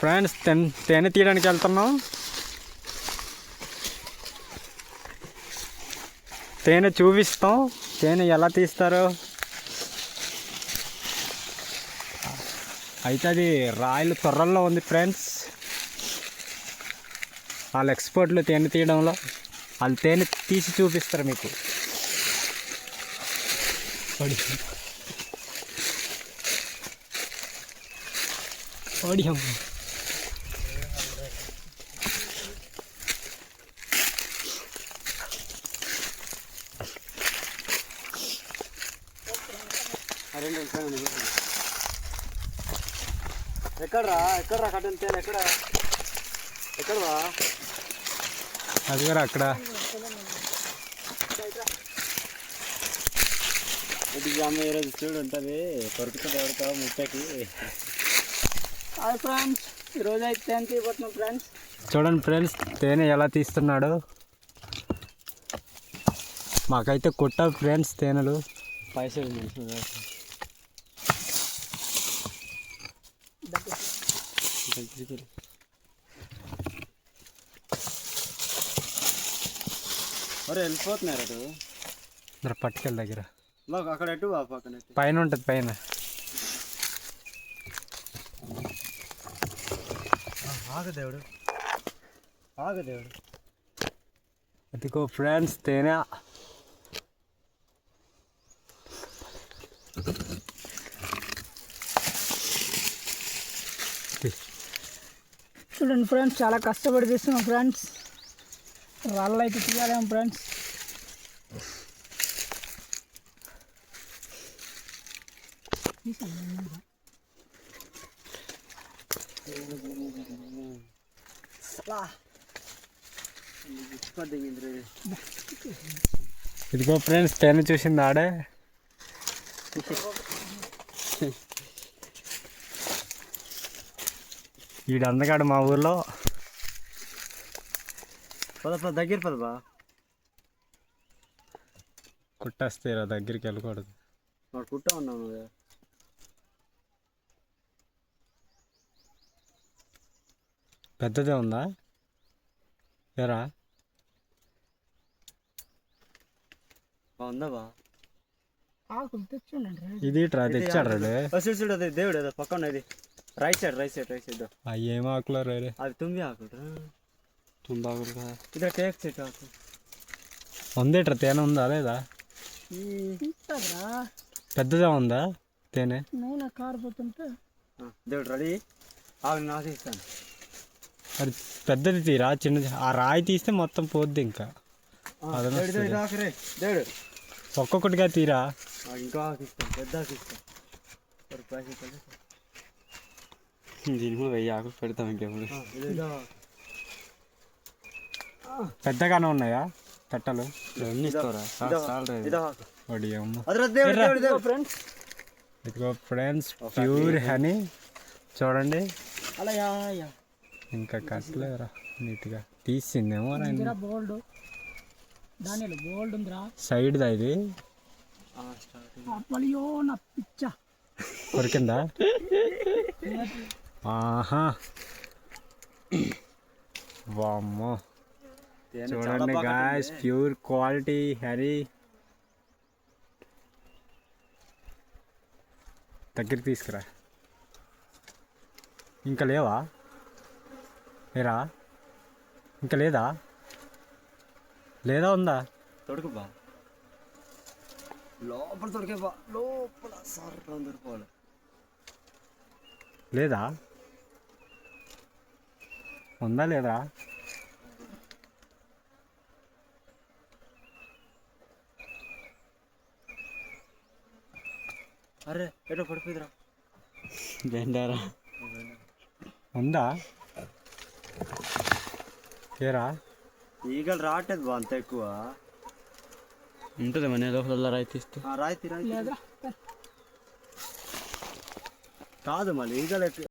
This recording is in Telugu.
ఫ్రెండ్స్ తేనె తీయడానికి వెళ్తున్నాం. తేనె చూపిస్తాం, తేనె ఎలా తీస్తారో. అయితే అది రాయల తొర్రల్లో ఉంది ఫ్రెండ్స్. వాళ్ళు ఎక్స్పర్ట్లు తేనె తీయడంలో. వాళ్ళు తేనె తీసి చూపిస్తారు మీకు. ఓడియం ఎక్కడరా కట్టెలు తేనె ఎక్కడరా అది గారు అక్కడ. ఈరోజు చూడు ఉంటుంది కొరుకుతుంది ఎవరికా ముట్టకి. హాయ్ ఫ్రెండ్స్, ఈరోజు అయితే తేనె తీయబోతున్నాం ఫ్రెండ్స్. చూడండి ఫ్రెండ్స్ తేనె ఎలా తీస్తున్నాడు. మాకైతే కుట్ట ఫ్రెండ్స్ తేనెలు. పైసలు మరి వెళ్ళిపోతున్నారు అటు మరి పట్టుకెళ్ళ దగ్గర మాకు అక్కడ ఎటు పక్కన పైన ఉంటుంది. పైన ఆగదేవుడు అదిగో ఫ్రెండ్స్ తేనె. చూడండి ఫ్రెండ్స్, చాలా కష్టపడి తీస్తున్నాం ఫ్రెండ్స్. రాళ్ళు అయితే తీయాలేము ఫ్రెండ్స్. ఇదిగో ఫ్రెండ్స్ తేనె చూసింది ఆడే. ఈడు అందగాడు మా ఊర్లో. దగ్గర పదబా కుట్టేస్తే దగ్గరికి వెళ్ళకూడదు. కుట్టా ఉన్నాను. పెద్దదే ఉందా ఏరా? ఉందా బా? ఆకులు తెచ్చుండండి. ఇది తెచ్చాడు చూడు అది దేవుడు అదే పక్కన ఇది రైట్ సైడ్ ఏం ఆకులో రే? అది తుమ్మి ఆకు. తుంబ ఆకులు కదా. ఇదే టేక్ చెట్టు ఆకు ఉందేట్రా తేనె ఉందా లేదా? పెద్దదే ఉందా తేనె? నేను కారిపోతుంటే దేవుడు రెడీ ఆకు నాకు ఇస్తాను. అది పెద్దది తీరా, చిన్నది ఆ రాయి తీస్తే మొత్తం పోద్ది. ఇంకా దేవుడు ఒక్కొక్కటిగా తీరా. ఇంకా ఆకు ఇస్తాను, పెద్ద ఆకు ఇస్తాను. దీని కూడా 1000 ఆకులు పెడతాం. ఇంకెప్పుడు పెద్దగానే ఉన్నాయా కట్టలు? ఇదిగో ఫ్రెండ్స్ ప్యూర్ హనీ చూడండి. ఇంకా కట్టలేరా నీట్గా తీసిందేమో. సైడ్దా ఇది కొరికిందా? ఆహా వామ్మో చూడండి గాయ్స్, ప్యూర్ క్వాలిటీ హనీ. దగ్గరికి తీసుకురా. ఇంకా లేవా ఏరా? ఇంకా లేదా ఉందా? తొడుకుబా లోపల తొడికేబా లోపల సార్ దొరికిపోవాలి. లేదా ఉందా లేదా? అరే ఏటో పడిపోయిరా బెండారా ఉందా ఏరా? ఈగలు రావట్లేదు బా అంత ఎక్కువ. ఉంటుంది మన లోపల రాయి తీస్తే. రాయి కాదు మళ్ళీ ఈగలు